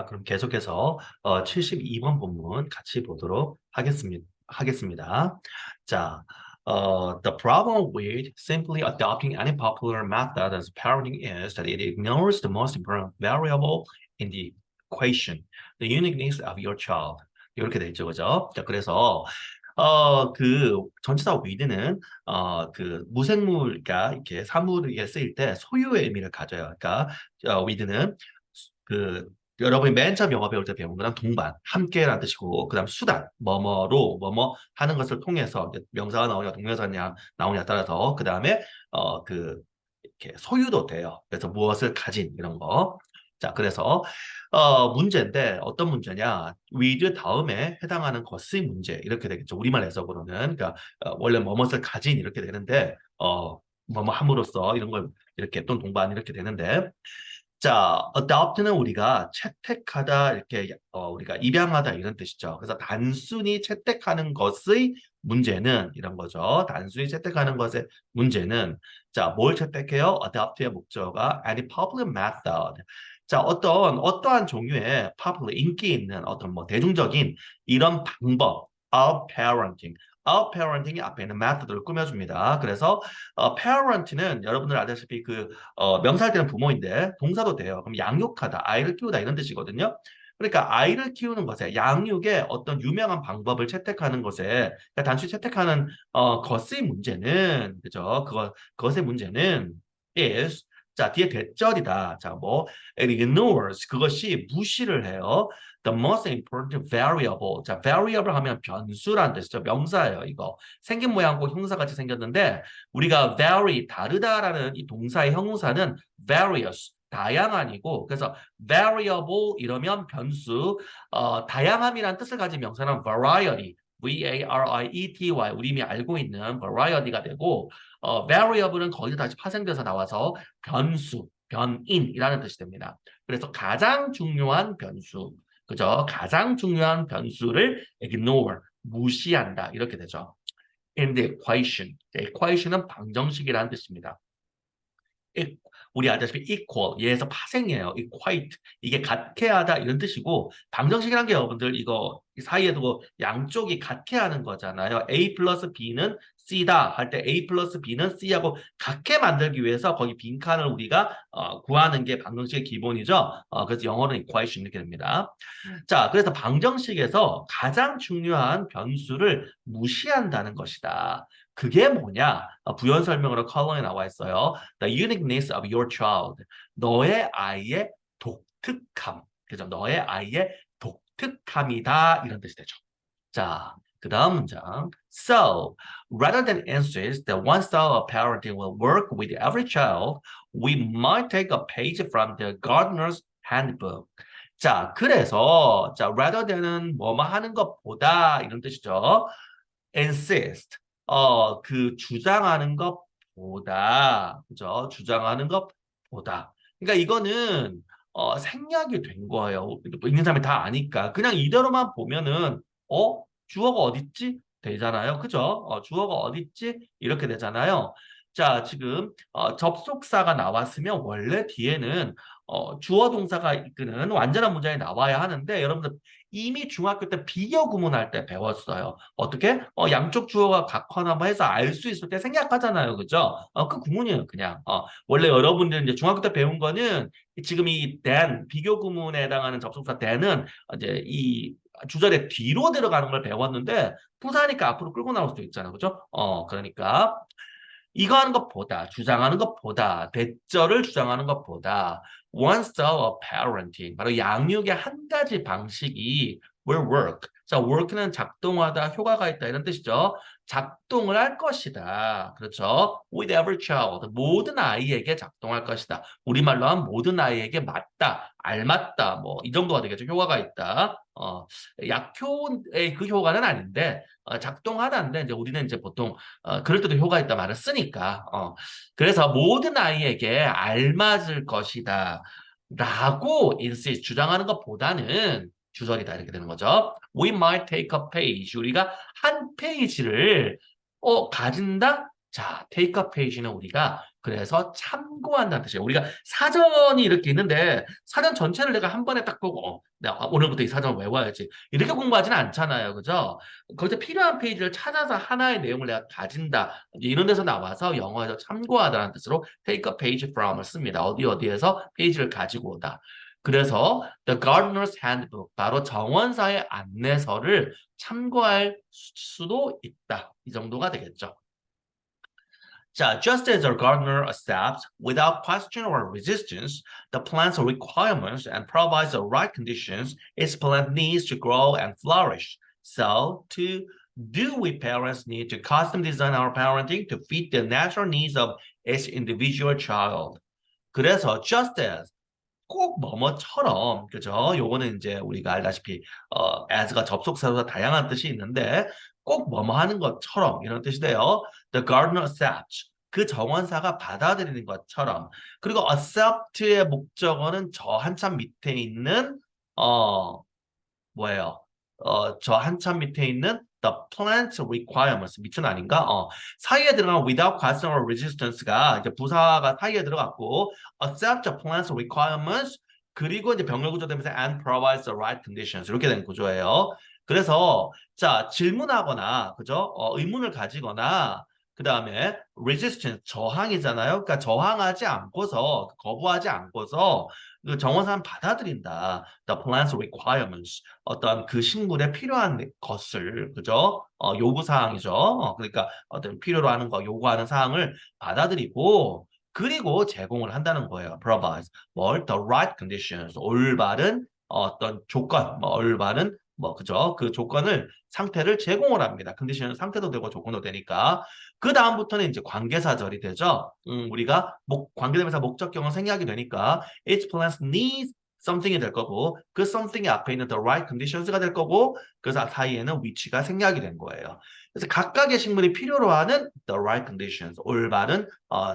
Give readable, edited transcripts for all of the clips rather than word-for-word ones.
그럼 계속해서 72번 본문 같이 보도록 하겠습니다. 자, the problem with simply adopting any popular method as parenting is that it ignores the most important variable in the equation, the uniqueness of your child. 이렇게 돼 있죠, 그죠? 자, 그래서 그 전치사 with는 그 무생물과 이렇게 사물에 쓰일 때 소유의 의미를 가져요. 그러니까 with는 그 여러분이 맨 처음 영어 배울 때 배운 거랑 동반, 함께라는 뜻이고, 그다음 수단, 뭐뭐로 뭐뭐 하는 것을 통해서 명사가 나오냐 동명사냐 나오냐에 따라서 그 다음에 그 이렇게 소유도 돼요. 그래서 무엇을 가진 이런 거. 자, 그래서 문제인데 어떤 문제냐? with 다음에 해당하는 것의 문제 이렇게 되겠죠. 우리말 해석으로는 그러니까 원래 뭐뭇을 가진 이렇게 되는데 뭐뭐 함으로써 이런 걸 이렇게 또는 동반 이렇게 되는데 자, adopt는 우리가 채택하다 이렇게 우리가 입양하다 이런 뜻이죠. 그래서 단순히 채택하는 것의 문제는 이런 거죠. 단순히 채택하는 것의 문제는 자, 뭘 채택해요? adopt의 목적어가 any public method. 자, 어떠한 종류의 popular 인기 있는 어떤 뭐 대중적인 이런 방법 of parenting. of parenting이 앞에 있는 method를 꾸며줍니다. 그래서 parent는 여러분들 아다시피 그 명사할 때는 부모인데 동사도 돼요. 그럼 양육하다, 아이를 키우다 이런 뜻이거든요. 그러니까 아이를 키우는 것에 양육의 어떤 유명한 방법을 채택하는 것에 그러니까 단순히 채택하는 것의 문제는 그죠? 그것의 문제는 is 자 뒤에 대절이다. 자 뭐 it ignores 그것이 무시를 해요. The most important variable. 자 variable 하면 변수라는 뜻이죠. 명사예요. 이거 생긴 모양고 형사같이 생겼는데 우리가 vary 다르다라는 이 동사의 형용사는 various 다양한이고 그래서 variable 이러면 변수 다양함이란 뜻을 가진 명사는 variety V-A-R-I-E-T-Y 우리 이미 알고 있는 variety가 되고 variable은 거기서 다시 파생돼서 나와서 변수 변인이라는 뜻이 됩니다. 그래서 가장 중요한 변수 그죠? 가장 중요한 변수를 ignore 무시한다 이렇게 되죠. in the equation. equation은 방정식이라는 뜻입니다. 우리 알다시피 equal, 얘에서 파생이에요. equate, 이게 같게 하다 이런 뜻이고 방정식이라는 게 여러분들 이거 사이에 두고 양쪽이 같게 하는 거잖아요. A 플러스 B는 C다 할 때 A 플러스 B는 C하고 같게 만들기 위해서 거기 빈칸을 우리가 구하는 게 방정식의 기본이죠. 그래서 영어는 equation 이렇게 됩니다. 자, 그래서 방정식에서 가장 중요한 변수를 무시한다는 것이다. 그게 뭐냐? 부연 설명으로 컬럼에 나와 있어요. The uniqueness of your child. 너의 아이의 독특함. 그죠? 너의 아이의 독특함이다. 이런 뜻이 되죠. 자, 그 다음 문장. So, rather than insist that one style of parenting will work with every child, we might take a page from the gardener's handbook. 자, 그래서 자, rather than은 뭐뭐 하는 것보다 이런 뜻이죠. insist. 그 주장하는 것보다 그죠? 주장하는 것보다. 그러니까 이거는 생략이 된 거예요. 있는 사람이 다 아니까. 그냥 이대로만 보면은 주어가 어딨지? 되잖아요. 그죠? 주어가 어딨지? 이렇게 되잖아요. 자, 지금 접속사가 나왔으면 원래 뒤에는 주어 동사가 이끄는 완전한 문장이 나와야 하는데 여러분들 이미 중학교 때 비교 구문할 때 배웠어요. 어떻게? 양쪽 주어가 같거나 뭐 해서 알 수 있을 때 생략하잖아요. 그죠? 그 구문이에요, 그냥. 원래 여러분들 이제 중학교 때 배운 거는 지금 이 than, 비교 구문에 해당하는 접속사 than은 이제 이 주절의 뒤로 들어가는 걸 배웠는데 부사니까 앞으로 끌고 나올 수도 있잖아요. 그죠? 그러니까 이거 하는 것보다 주장하는 것보다 대절을 주장하는 것보다 one style of parenting 바로 양육의 한 가지 방식이 will work. 자, work는 작동하다, 효과가 있다 이런 뜻이죠. 작동을 할 것이다. 그렇죠? With every child 모든 아이에게 작동할 것이다. 우리말로 하면 모든 아이에게 맞다, 알맞다 뭐 이 정도가 되겠죠. 효과가 있다. 약효의 그 효과는 아닌데 작동하다인데 이제 우리는 이제 보통 그럴 때도 효과 있다 말을 쓰니까 그래서 모든 아이에게 알맞을 것이다 라고 insist 주장하는 것보다는 주절이다 이렇게 되는 거죠. We might take a page 우리가 한 페이지를 가진다 자, take a page는 우리가 그래서 참고한다는 뜻이에요. 우리가 사전이 이렇게 있는데 사전 전체를 내가 한 번에 딱 보고 내가 오늘부터 이 사전을 외워야지. 이렇게 공부하지는 않잖아요. 그죠? 거기서 필요한 페이지를 찾아서 하나의 내용을 내가 가진다. 이런 데서 나와서 영어에서 참고하다는 뜻으로 take a page from을 씁니다. 어디에서 페이지를 가지고 오다. 그래서 The Gardener's Handbook, 바로 정원사의 안내서를 참고할 수도 있다. 이 정도가 되겠죠. 자, just as a gardener accepts without question or resistance the plant's requirements and provides the right conditions its plant needs to grow and flourish, so too do we parents need to custom design our parenting to fit the natural needs of each individual child. 그래서 just as 꼭 뭐뭐처럼 그죠? 요거는 이제 우리가 알다시피 as가 접속사로서 다양한 뜻이 있는데 꼭 뭐뭐 하는 것처럼 이런 뜻이 돼요. The gardener accepts 그 정원사가 받아들이는 것처럼 그리고 accept의 목적어는 저 한참 밑에 있는 어 뭐예요? 저 한참 밑에 있는 the plant requirements 밑은 아닌가? 사이에 들어간 without question or resistance가 이제 부사가 사이에 들어갔고 accept the plant's requirements 그리고 이제 병렬 구조 되면서 and provides the right conditions 이렇게 된 구조예요. 그래서 자 질문하거나 그죠? 의문을 가지거나 그 다음에 resistance 저항이잖아요. 그러니까 저항하지 않고서 거부하지 않고서 그 정원사는 받아들인다. The plant's requirements 어떤 그 식물에 필요한 것을 그죠? 요구 사항이죠. 그러니까 어떤 필요로 하는 거, 요구하는 사항을 받아들이고 그리고 제공을 한다는 거예요. Provides 뭘 the right conditions 올바른 어떤 조건, 뭐 올바른 뭐 그죠? 그 조건을 상태를 제공을 합니다. 컨디션은 상태도 되고 조건도 되니까 그 다음부터는 이제 관계사절이 되죠. 우리가 관계대명사 목적격은 생략이 되니까 each plants needs something이 될 거고 그 something이 앞에 있는 the right conditions가 될 거고 그래서 사이에는 위치가 생략이 된 거예요. 그래서 각각의 식물이 필요로 하는 the right conditions 올바른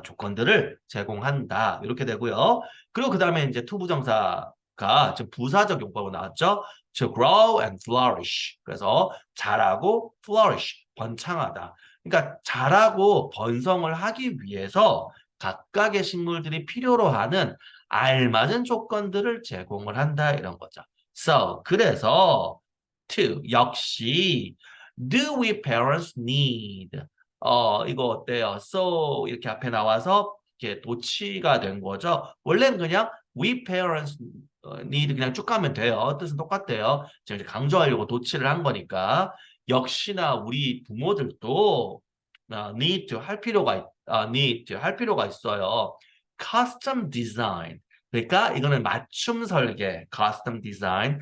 조건들을 제공한다 이렇게 되고요. 그리고 그 다음에 이제 투부정사가 지금 부사적 용법으로 나왔죠. To grow and flourish. 그래서 자라고 flourish 번창하다. 그러니까 자라고 번성을 하기 위해서 각각의 식물들이 필요로 하는 알맞은 조건들을 제공을 한다 이런 거죠. So 그래서 to 역시 do we parents need 이거 어때요? So 이렇게 앞에 나와서 이렇게 도치가 된 거죠. 원래는 그냥 we parents need 그냥 쭉 가면 돼요. 뜻은 똑같대요. 지금 이제 강조하려고 도치를 한 거니까 역시나 우리 부모들도 need to 할 필요가 need to 할 필요가 있어요. custom design 그러니까 이거는 맞춤 설계 custom design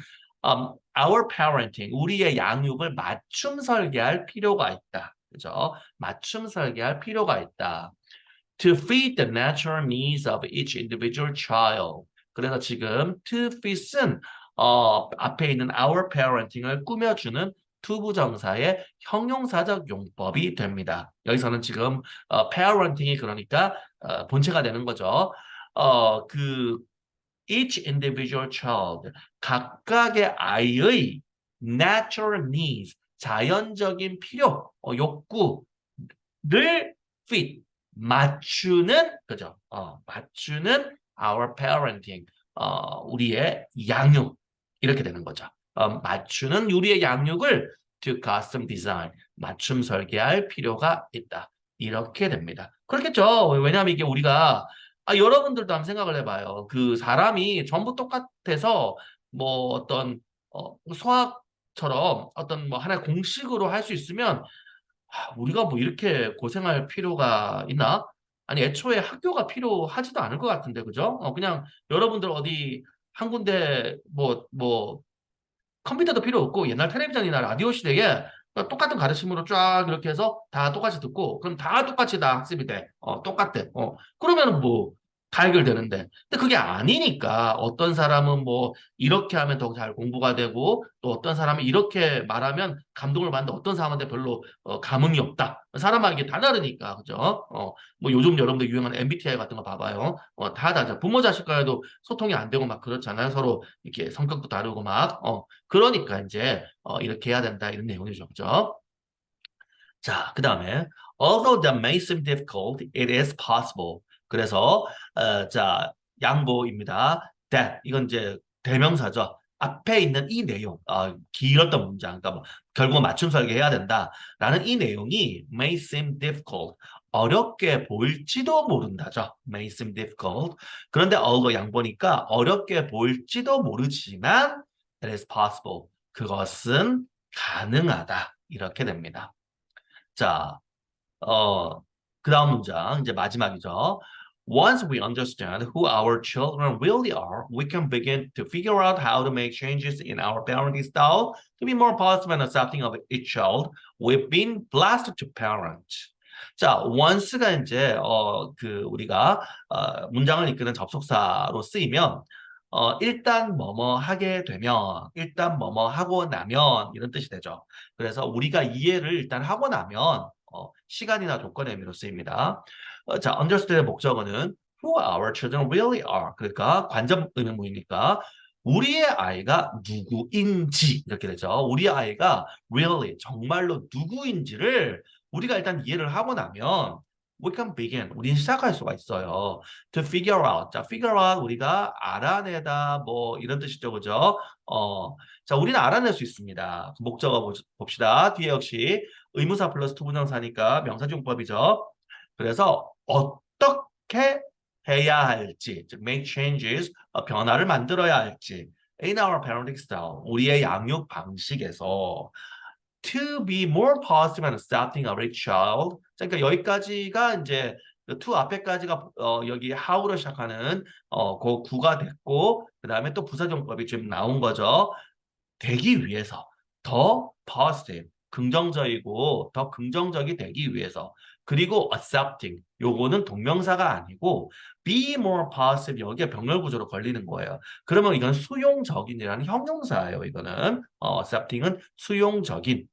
our parenting 우리의 양육을 맞춤 설계할 필요가 있다. 그죠? 맞춤 설계할 필요가 있다. To fit the natural needs of each individual child. 그래서 지금 to fit은 앞에 있는 our parenting을 꾸며주는 투부정사의 형용사적 용법이 됩니다. 여기서는 지금 parenting이 그러니까 본체가 되는 거죠. 그 each individual child 각각의 아이의 natural needs 자연적인 필요, 욕구를 fit 맞추는 그죠? 맞추는 our parenting 우리의 양육 이렇게 되는 거죠. 맞추는 우리의 양육을 to custom design 맞춤 설계할 필요가 있다. 이렇게 됩니다. 그렇겠죠. 왜냐하면 이게 우리가 여러분들도 한번 생각을 해봐요. 그 사람이 전부 똑같아서 뭐 어떤 수학처럼 어떤 뭐 하나의 공식으로 할 수 있으면 우리가 뭐 이렇게 고생할 필요가 있나? 아니, 애초에 학교가 필요하지도 않을 것 같은데, 그죠? 그냥 여러분들 어디 한 군데 컴퓨터도 필요 없고 옛날 텔레비전이나 라디오 시대에 똑같은 가르침으로 쫙 이렇게 해서 다 똑같이 듣고 그럼 다 똑같이 다 학습이 돼. 똑같대. 그러면은 뭐 다 해결되는데. 근데 그게 아니니까 어떤 사람은 뭐 이렇게 하면 더 잘 공부가 되고 또 어떤 사람은 이렇게 말하면 감동을 받는데 어떤 사람한테 별로 감흥이 없다. 사람마다 이게 다 다르니까. 그죠? 뭐 요즘 여러분들 유행하는 MBTI 같은 거 봐봐요. 다 다르죠. 부모 자식 간에도 소통이 안 되고 막 그렇잖아요. 서로 이렇게 성격도 다르고 막. 그러니까 이제 이렇게 해야 된다 이런 내용이죠. 그죠? 자, 그 다음에 although that may seem difficult, it is possible. 그래서 자, 양보입니다. that 이건 이제 대명사죠. 앞에 있는 이 내용, 길었던 문장, 그러니까 뭐, 결국 맞춤 설계해야 된다라는 이 내용이 may seem difficult, 어렵게 보일지도 모른다죠. may seem difficult. 그런데 although 양보니까 어렵게 보일지도 모르지만 it is possible. 그것은 가능하다. 이렇게 됩니다. 자, 어, 그 다음 문장, 이제 마지막이죠. Once we understand who our children really are, we can begin to figure out how to make changes in our parenting style to be more positive and accepting of each child we've been blessed to parent. 자, once가 이제 우리가 문장을 이끄는 접속사로 쓰이면 일단 뭐뭐 하게 되면, 일단 뭐뭐 하고 나면 이런 뜻이 되죠. 그래서 우리가 이해를 일단 하고 나면 시간이나 조건의 의미로 쓰입니다. 자, understand의 목적어는 who our children really are. 그러니까 관점 의문문이니까 우리의 아이가 누구인지 이렇게 되죠. 우리 아이가 really 정말로 누구인지를 우리가 일단 이해를 하고 나면 we can begin. 우리는 시작할 수가 있어요. To figure out. 자, figure out 우리가 알아내다 뭐 이런 뜻이죠, 그죠? 자, 우리는 알아낼 수 있습니다. 목적어 봅시다. 뒤에 역시 의무사 플러스 투부정사니까 명사중법이죠. 그래서 어떻게 해야 할지, 즉 make changes, 변화를 만들어야 할지 in our parenting style, 우리의 양육 방식에서 to be more positive and accepting of each child. 그러니까 여기까지가 이제 그 to 앞에까지가 여기 how로 시작하는 그 구가 됐고 그 다음에 또 부사정법이 좀 나온 거죠. 되기 위해서 더 positive, 긍정적이고 더 긍정적이 되기 위해서 그리고 accepting, 요거는 동명사가 아니고 be more positive 여기에 병렬 구조로 걸리는 거예요. 그러면 이건 수용적인이라는 형용사예요. 이거는 accepting은 수용적인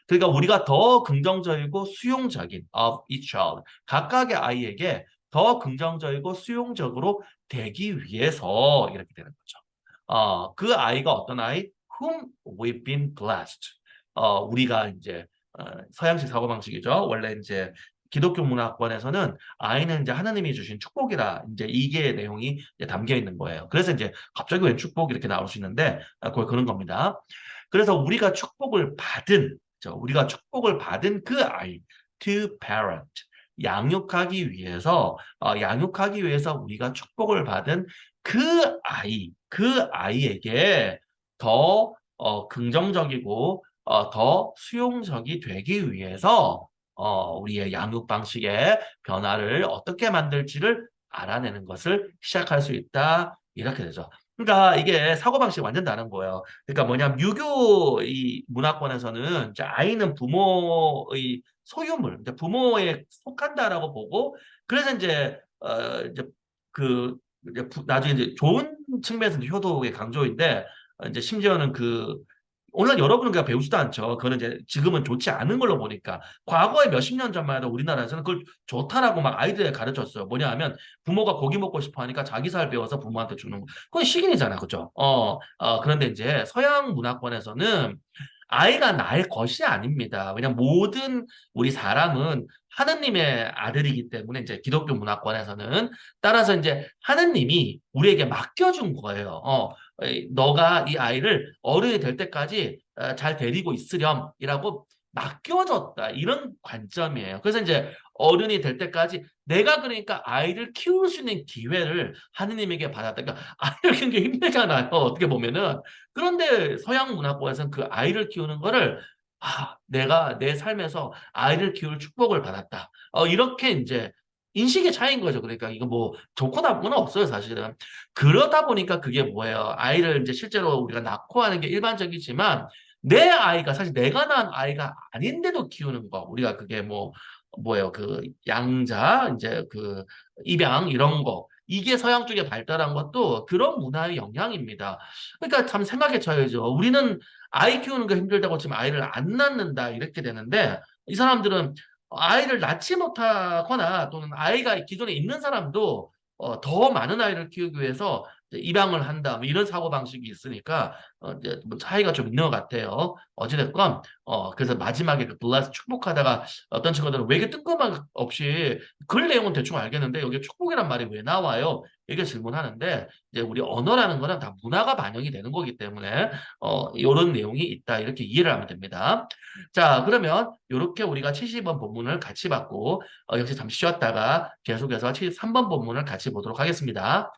그러니까 우리가 더 긍정적이고 수용적인 of each child 각각의 아이에게 더 긍정적이고 수용적으로 되기 위해서 이렇게 되는 거죠. 그 아이가 어떤 아이? Whom we've been blessed. 우리가 이제 서양식 사고방식이죠. 원래 이제 기독교 문화권에서는 아이는 이제 하나님이 주신 축복이라 이제 이게 내용이 이제 담겨 있는 거예요. 그래서 이제 갑자기 왜 축복 이렇게 나올 수 있는데 그걸 그런 겁니다. 그래서 우리가 축복을 받은 그 아이, to parent, 양육하기 위해서 우리가 축복을 받은 그 아이에게 더 긍정적이고 더 수용적이 되기 위해서 우리의 양육 방식의 변화를 어떻게 만들지를 알아내는 것을 시작할 수 있다. 이렇게 되죠. 그러니까 이게 사고방식이 완전 다른 거예요. 그러니까 뭐냐면 유교 이 문화권에서는 이제 아이는 부모의 소유물, 이제 부모에 속한다라고 보고 그래서 이제 그 나중에 이제 좋은 측면에서 효도의 강조인데 이제 심지어는 오늘 여러분은 그냥 배우지도 않죠. 그거는 이제 지금은 좋지 않은 걸로 보니까 과거에 몇십 년 전만 해도 우리나라에서는 그걸 좋다라고 막 아이들에 가르쳤어요. 뭐냐 하면 부모가 고기 먹고 싶어 하니까 자기 살 배워서 부모한테 주는 거. 그건 식인이잖아. 그죠? 그런데 이제 서양 문화권에서는 아이가 나의 것이 아닙니다. 왜냐면 모든 우리 사람은 하느님의 아들이기 때문에 이제 기독교 문화권에서는 따라서 이제 하느님이 우리에게 맡겨준 거예요. 너가 이 아이를 어른이 될 때까지 잘 데리고 있으렴이라고 맡겨줬다. 이런 관점이에요. 그래서 이제 어른이 될 때까지 내가 그러니까 아이를 키울 수 있는 기회를 하느님에게 받았다. 그러니까 아이를 키우는 게 힘들잖아요. 어떻게 보면은. 그런데 서양 문화권에서는 그 아이를 키우는 거를 내가 내 삶에서 아이를 키울 축복을 받았다. 이렇게 이제 인식의 차이인 거죠. 그러니까 이거 뭐 좋고 나쁜 건 없어요, 사실은. 그러다 보니까 그게 뭐예요? 아이를 이제 실제로 우리가 낳고 하는 게 일반적이지만 내 아이가 사실 내가 낳은 아이가 아닌데도 키우는 거. 우리가 그게 뭐예요? 그 양자, 이제 그 입양 이런 거. 이게 서양 쪽에 발달한 것도 그런 문화의 영향입니다. 그러니까 참 생각에 처해져. 우리는 아이 키우는 거 힘들다고 지금 아이를 안 낳는다 이렇게 되는데 이 사람들은 아이를 낳지 못하거나 또는 아이가 기존에 있는 사람도 더 많은 아이를 키우기 위해서 입양을 한다. 뭐 이런 사고방식이 있으니까 이제 뭐 차이가 좀 있는 것 같아요. 어찌됐건 그래서 마지막에 그 bless 축복하다가 어떤 친구들은 왜 이게 뜬금없이 글 내용은 대충 알겠는데 여기 축복이란 말이 왜 나와요? 이렇게 질문하는데 이제 우리 언어라는 거는 다 문화가 반영이 되는 거기 때문에 이런 내용이 있다 이렇게 이해를 하면 됩니다. 자 그러면 이렇게 우리가 70번 본문을 같이 받고 역시 잠시 쉬었다가 계속해서 73번 본문을 같이 보도록 하겠습니다.